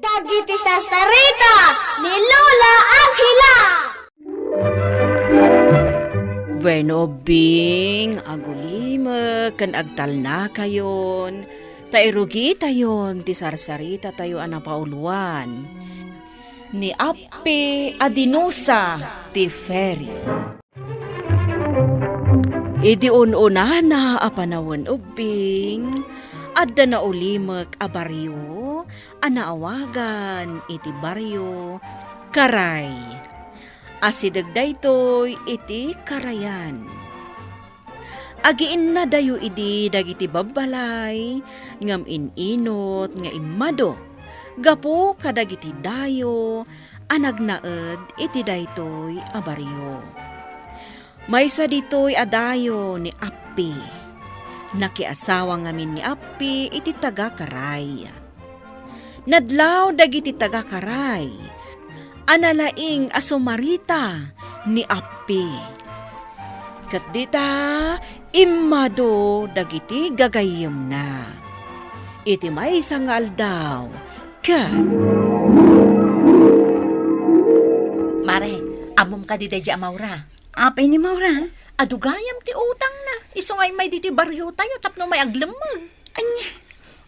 Dagiti sasarita ni Lola Angela. Bueno, Bing, agulime, kan agtal na kayon. Tairugi tayon, ti sarsarita tayo anapauluan. Ni Api Adinosa, ti Ferry. Idi una na apanawon ubing, adda na ulimek a baryo, anaawagan iti baryo, Karay. Asidag daytoy iti Karayan. Agiin na dayo idi dagiti babbalay, ngam inot nga imado, gapo kadagiti dayo, anagnaed iti daytoy a baryo. Maysa ditoy adayo ni Api. Nakiasawa ngamin ni Api iti taga Karay. Nadlaw dagiti taga Karay. Analaing asomarita ni Api. Kat dita immado dagiti gagayem na. Iti maysa nga aldaw. Kat Mare, amom ka di dadya Maura. Apay ni Maura? Adugayam ti utang na. Isungay may diti baryo tayo tapno may aglemang. Anya?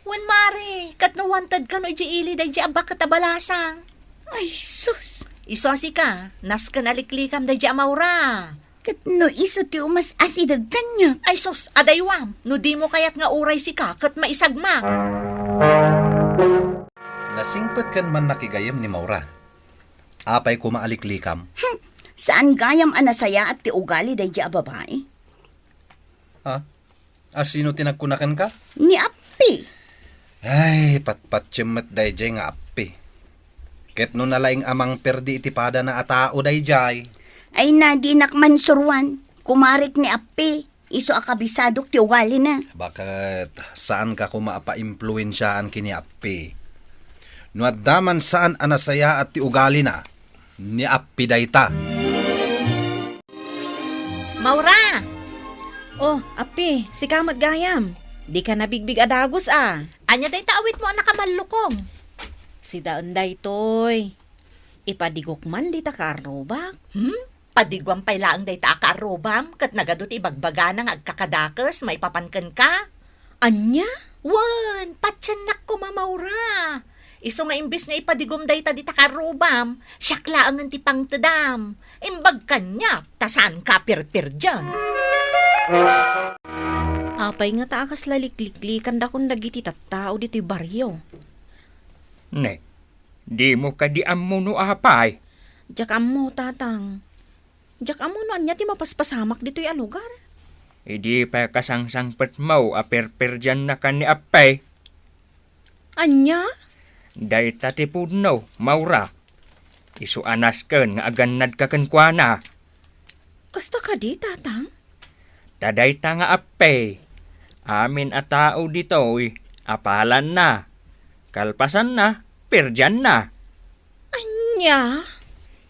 Wan mare, kat no wanted ka no ili dadya abak katabalasang. Ay, sus! Isosi ka, nas ka naliklikam dadya Maura. Kat no iso ti umas asidag kanya. Ay sos, adaywam, no di mo kayat nga uray si ka, kat maisagma. Nasingpet kan man nakigayam ni Maura. Apay ko maaliklikam. Saan gayam anasaya at ti ugali day a babae? Ha? Sino tinagkunakan ka? Ni Api. Ay, patpatsyemmet dayjay nga api. Ket no nalaing amang perdi itipada na atao dayjay. Ay na di nakman surwan. Kumarik ni Api. Iso akabisadok ti ugali na. Bakit saan ka kumaapa-impluensyaan kini api? No addaman saan anasaya at ti ugali na, ni api dayta. Maura! Oh, Api, si kamat gayam. Di ka nabigbig adagos Anya day taawit mo anak kamalukong. Si daan daytoy. Ipadigok man di ta karobak. Padigwam pay laang day ta akaarobam, kat nagadot ibagbaga ng agkakadakas, may papankan ka. Anya? Wan, patsanak ko Maura. Iso nga imbis nga ipadigom day ta di takarobam, syakla ang ti pangtedam. Imbag kanya, tasan ka pirpir dyan. Apay nga taakas lalikliklikan da kung dagiti tattao dito'y baryo. Ne, di mo ka di ammo no apay. Diyak amo, tatang. Diyak amo no anya ti mapaspasamak dito'y alugar. Idi pa kasangsangpet mo aperper dyan na ka ni apay. Anya? Day tatipud no, Maura. Isu anas ken nga aganad ka kenkwana. Kasta ka di, tatang? Taday ta nga apay. Amin a tao dito'y apalan na. Kalpasan na, perjan na. Anya?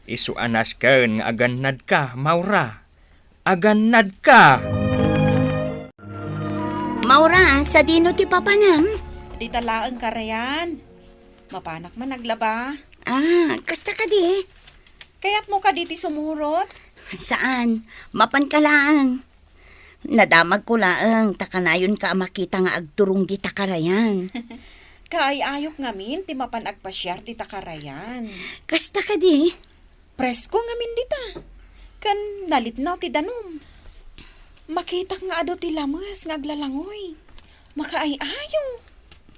Isu anas ken nga aganad ka, Maura. Aganad ka. Maura, sa dino ti papanam? Di talaang Karayan. Mapanak man naglaba. Kasta ka di? Kaya't mo ka diti sumurot? Saan? Mapan ka lang. Nadamag ko laang, takanayon ka makita nga agturong di takarayan. Kaay-ayok ngamin, ti mapan agpasyar ti takarayan. Kasta ka di? Presko ngamin dita. Kan nalitnaw ti danom. Makita nga ado ti lamas nga aglalangoy. Makaay-ayo.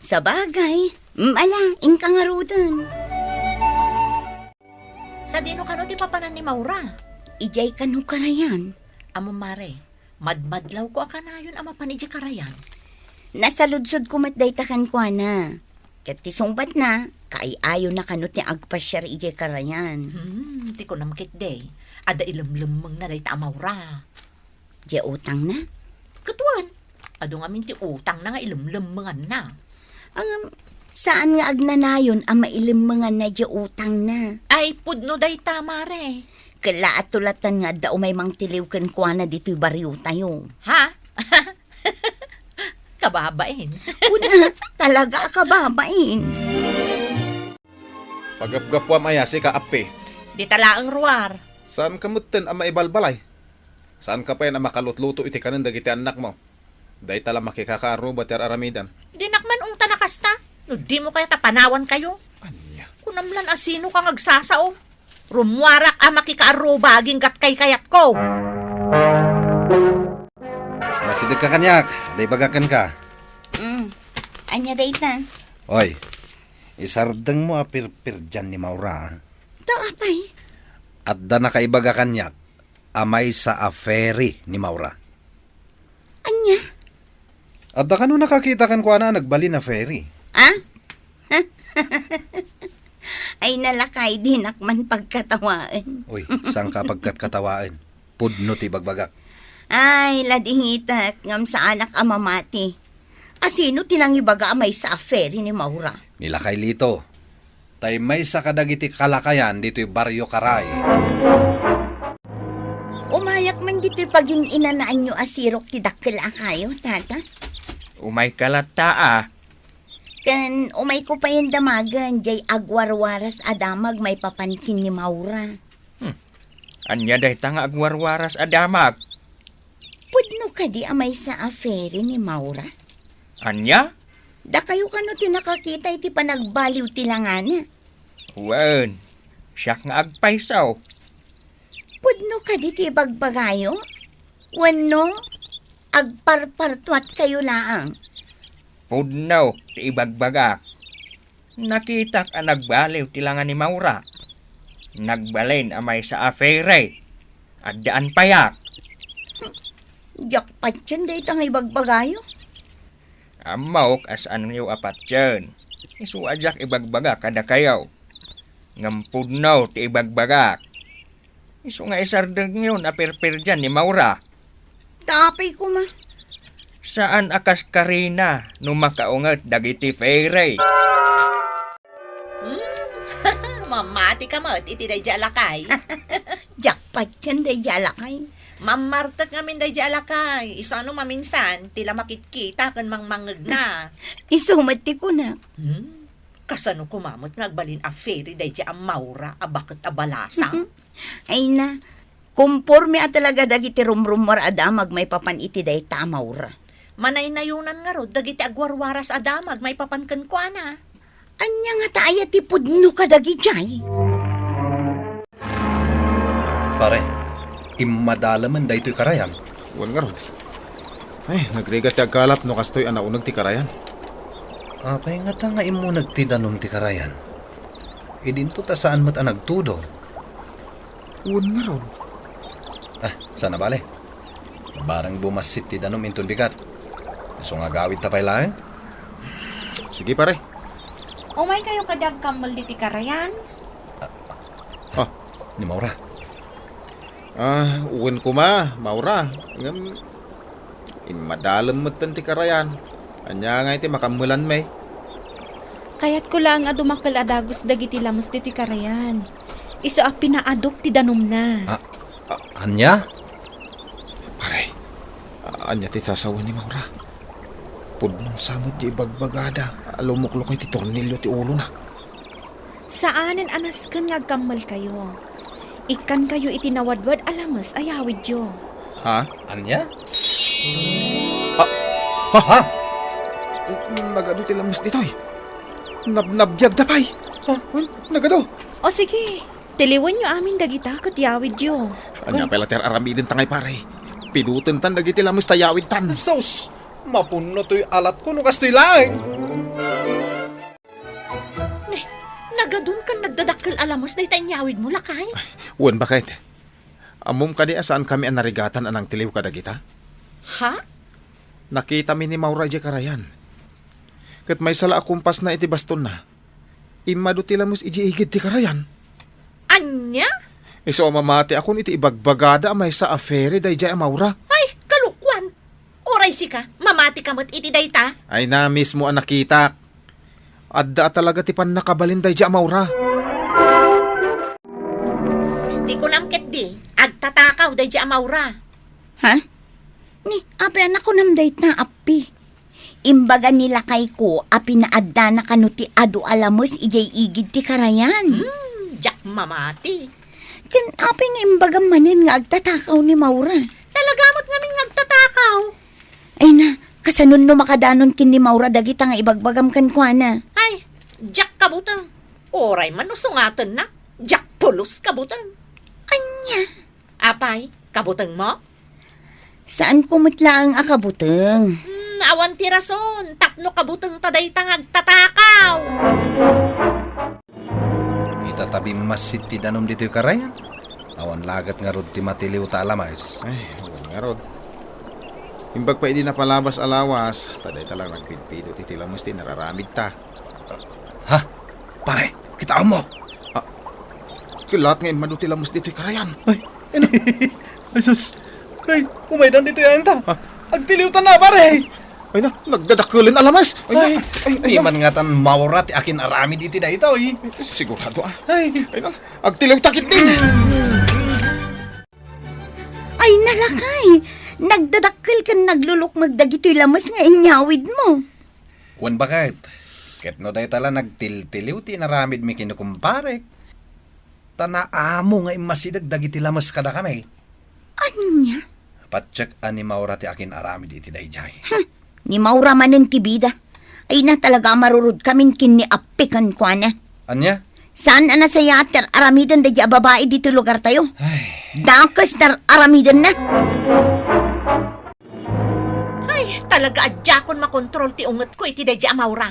Sa bagay, ala, ingka nga rudan. Sa dino ka no ti papanan ni Maura. Ijay ka no karayan. Amo mare, madmadlaw ko akanayon ama panidya karayan. Nasaludsod ko matdaytakan ko na. Kat tisungbat na, kaayayo na kanot ni agpasyar ijay karayan. Ti ko namakit day. Ada ilamlamang na day ta Maura. Di utang na? Katuan, ado nga min ti utang na nga ilamlamangan na. Saan nga agnanayon ang mailimmangan na di utang na? Ay, pudno day ta mare. Kala at tulatan nga daw may mang tiliw kan kwa na dito'y baryo tayo. Ha? Kababain. Una, talaga kababain. Pagapgapwam ayasi ka api. Di talaang ruwar. Saan ka mutin ang maibalbalay? Saan ka pa yan ang makalutluto iti kanin dagiti anak mo? Day tala makikakaaro bater aramidan. Dinakman ung tanakasta. No di mo kaya tapanawan kayo. Anya? Kunamlan asino kang agsasao. Rumwarak a makikaaro baging kat kay kayat ko. Masidig ka kanyak. Day bagakan ka. Anya dayta. Oy, isardeng mo apir-pir dyan ni Maura. To apay. At da nakaibaga kanyak, amay sa aferi ni Maura. Anya? At da kano nakakita kan ko na nagbali na ferry. Ah? Ay nalakay din akman pagkatawaan. Uy, saan ka pagkatkatawaan? Pudno ti bagbagak. Ay, ladingitak ngam sa anak amamati. Asino tinang ibaga amay sa affair ni Maura? Nilakay lito. Tay may sa kadagiti kalakayan dito'y Baryo Karay. Umayak man dito'y paging inanaan nyo asirok ti dakkel akayo, tata. Umay kalata Kan umay ko pa yung damagan, jay agwarwaras adamag may papankin ni Maura. Anya dayta nga agwarwaras adamag. Pudno ka di amay sa affair ni Maura? Anya? Da kayo kano tinakakita iti panagbaliw tilangana. Wen. Siyak nga agpaysaw. Pudno ka di ti bagbagayo? Wano? Agparpartuat kayo laang. Pudno ti ibagbagak. Nakitak ang nagbaliw tilangan ni Maura. Nagbalain amay sa afere. At daan payak. Jakpat yan dahi tangay bagbagayo. Amawk as anyo apat dyan. Isuadyak ibagbagak kada kayaw. Ngampudno ti ibagbagak. Isu nga isardeng yun apirpir dyan ni Maura. Tapay ko ma. Saan akas karina no makaungat dagiti fere? Mamati ka mo, iti day alakay. Jakpat yan dahi jalakay. Mamartak ngamin day alakay. Iso ano maminsan, tila makitkita kan mangmangag na. Isumati ko na. Kasano kumamot ngagbalin a ferry day ang Maura, a bakit a balasang? Ay na. Kumporme at talaga dagiti rumrumar adamag may papan iti dahi ta Maura. Manay nayunan nga ro, dagiti agwarwaras adamag, may papankan kwa na. Anya nga taaya ti pudno ka dagi jay. Pare, imadalaman da ito'y karayan. Wan nga ron. Ay, nagregat yung kalap no kastoy anaunag ti karayan. Apay nga ta nga imo nagtidanom ti karayan. Idinto ta saan mat ang nagtudo. Wan nga ron. Sana bale. Barang bumasit ti danom inton bigat. So nga gawid ta pay laeng. Sige pare. Umay kayo kadag kamal di ti karayan? Ni Maura. Uwan ko Maura. Ngam, madalam mo ti karayan. Anya nga iti makamulan may. Kayat ko lang nga dumakal adagos dagiti lamos di ti karayan. Iso a pinaadok ti danom na. Anya? Pare, anya ti sasawa ni Maura. Pudnong samot di bagbagada. Alumuklok ti tornilyo ti ulo na. Saanen anas kan nga kamal kayo? Ikan kayo itinawadwad alamas ayawid yo. Ha? Anya? Ha? Nagado ti lamas ditoy. Nabnabiyag da pay. Nagado. O sige, tiliwan nyo amin dagita kat yawid yo. Anya pelater aramidin tangay pare. Pidutin tan dagiti lamas tayawid tan. Sos! Mapuno to'y alat ko no kastoy laeng. Nagadun kan nagdadakil alamos na itanyawid mo lakay. Wan bakit? Amom ka di saan kami ang narigatan anang tiliw ka dagita? Ha? Nakita mi ni Maura di karayan. Kat may sala akumpas na iti baston na. Imado ti lamos iji igid ti karayan. Anya? Iso mamati akon iti ibagbagada may sa afere day di Maura. Ay, kalukwan. Oray si ka, mamati ka mo't iti dayta. Ay na mismo ang nakita. Adda talaga ti pan nakabalin day di Maura. Di ko namket di, agtatakaw day di Maura. Ha? Ni, ape anak ko namdayt na api. Imbaga nila kay ko, pinaadda na kanuti adu alamos ijay igid ti karayan. Jak mamati. Kan apay nga imbaga manin nga agtatakaw ni Maura. Talagamot ngamin nagtatakaw. Ay na, kasanon no makadanon kin ni Maura dagita nga ibagbagam kan kuana. Ay, jak kabutang. Oray man usungatan na. Jak pulos kabutang. Anya, Apay, kabutang mo? saan kumutla ang akabuteng? Awan ti rason. Tapno kabutang taday tangag tatakaw. Itatabi masit ti danom dito yung karayan. Awan lagat nga rod ti matiliw ta alamais. Ay, huwag nga rod. Imbag pa hindi napalabas alawas, taday talang nagpidpido titilang musti nararamid ta. Ha? Pare, kitaan mo. Kilat ngayon manutilang musti dito'y karayan. Ay, sus. Ay, kumaydan dito yan ta. Agtiliw ta na, pare. Ay na, nagdadakulin alamas. Ay, Di man nga tan Maura ti akin arami diti na ito, eh. sigurado Ay, Ay na, agtiliw takit din. Ay nalakay, nagdadakkel kan naglulok magdagitoy lamas nga inyawid mo. wan bakit? Ket no day tala nagtiltiliw ti naramid mi kinukumpare. Tanaamo nga imasidag dagiti lamas kada kami. Anya? Patsak ani Maura ti akin arami diti dayjay. Ni Maura manen ti bida. Ay na talaga marurud kamin kin ni apikan kuana. Anya? Saan ana sa yater aramidan da dya babae dito lugar tayo? Ay, Dakas tar aramidan na. Ay, talaga adjakon makontrol ti unget ko iti dadya Maura.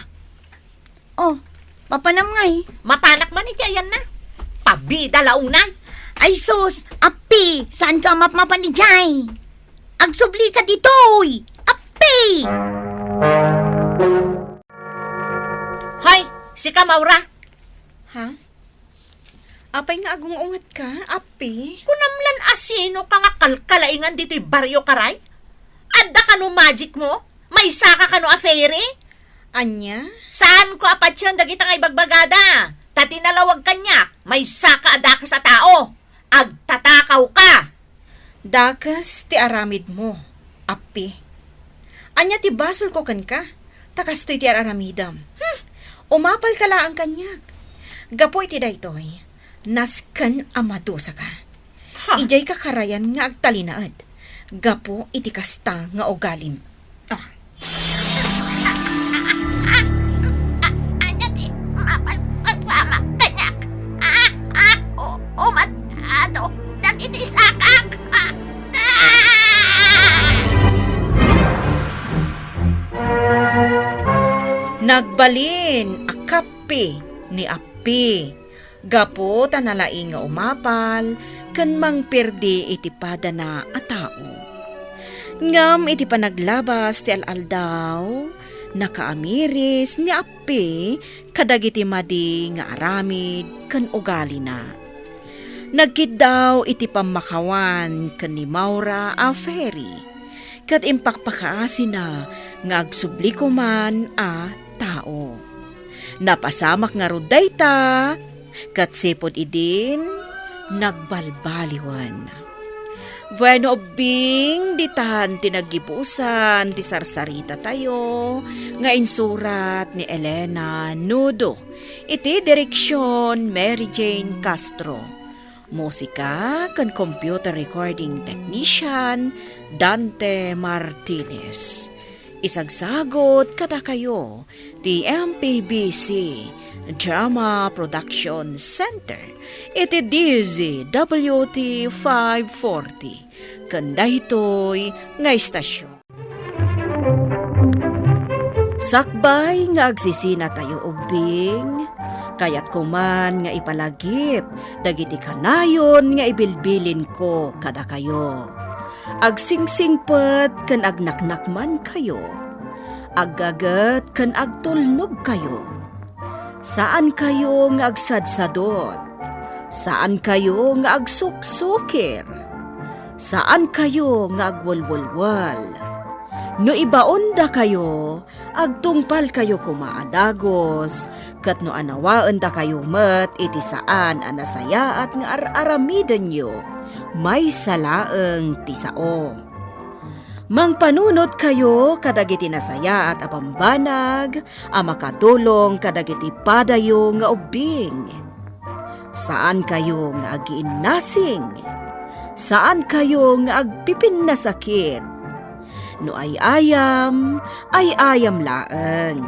Oh, papanam ngay. Mapanak man iti ayan na. Pabida launan. Ay sus, api, saan ka mapmapanijay? Agsubli ka ditoy. Api! Hoy, si ka Maura. Ha? Apay nga agong ungat ka, api? Kunamlan asino ka nga kalkalaingan dito'y baryo karay? Adda ka no magic mo? May saka ka no afere? Anya? Saan ko apatsyon dagita nga ibagbagada? Tatinalawag kanya, may saka adaka sa tao. Agtatakaw ka. Dakas ti aramid mo, api. Anya ti basol ko kan ka, takas to'y ti aramidam. Umapal ka laang kanyak. Gapoy ti daytoy, naskan amadosa ka. Ha? Ijay ka karayan nga agtalinaad. Gapo iti kasta nga ugalim. Anya ti, magsama kanyak. Umat, dagiti sakak. Nagbalin, akapi, ni api. Gapo tanalaing nga umapal, kan mang perdi iti pada na a tao. Ngam iti panaglabas ti alaldaw, nakaamiris ni api, kadagiti madi nga aramid, kan ugali na. Nagkid daw iti pamakawan kan ni Maura a ferry, kat impakpakaasi na nga agsubli ko man a tao. Napasamak nga ruday ta, kat sipod idin, nagbalbaliwan. Bueno bing, ditahan tinagibusan, ti sarsarita tayo, nga insurat ni Elena Nudo. Iti direksyon Mary Jane Castro. Musika kan computer recording technician Dante Martinez. Isagsagot kada kayo ti MPBC Drama Production Center. Iti DZWT 540. Kanda ito'y nga istasyon. Sakbay nga agsisina tayo ubing, kayat kuman nga ipalagip, dagiti kanayon nga ibilbilin ko kada kayo. Agsingsingpet kan agnaknakman kayo, aggagat kan agtulnog kayo. Saan kayo nga agsadsadot? Saan kayo nga agsuksukir? Saan kayo nga agwalwalwal? No ibaon da kayo, agtungpal kayo kumaadagos, kat no anawaan da kayo met iti saan anasaya at nga aramidan nyo, may salaeng ti sao. Mangpanunot kayo kadagiti nasaya at apambanag, a makatulong kadagiti padayo nga ubing. Saan kayo nga agiinnasing? Saan kayo nga agpipin na sakit? No ay ayam laeng.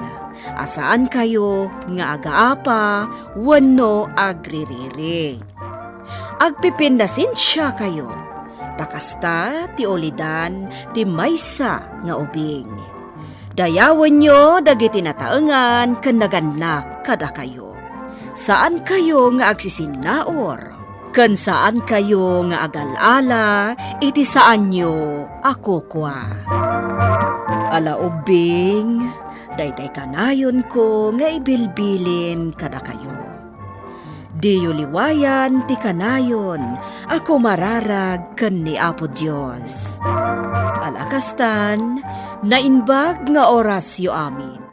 Asaan kayo nga agaapa, wano agririri. Agpipin na sinsya kayo. Takasta ti olidan ti maysa nga ubing. Dayawan nyo dagiti nataengan ken naganak kada kayo. Saan kayo nga agsisinaor? Ken saan kayo nga agalala iti saan nyo ako kwa. Ala ubing, daytay kanayon ko nga ibilbilin kada kayo. Diyo liwayan ti kanayon, ako mararag ken ni Apo Dios. Alakastan, nainbag nga oras yo amin.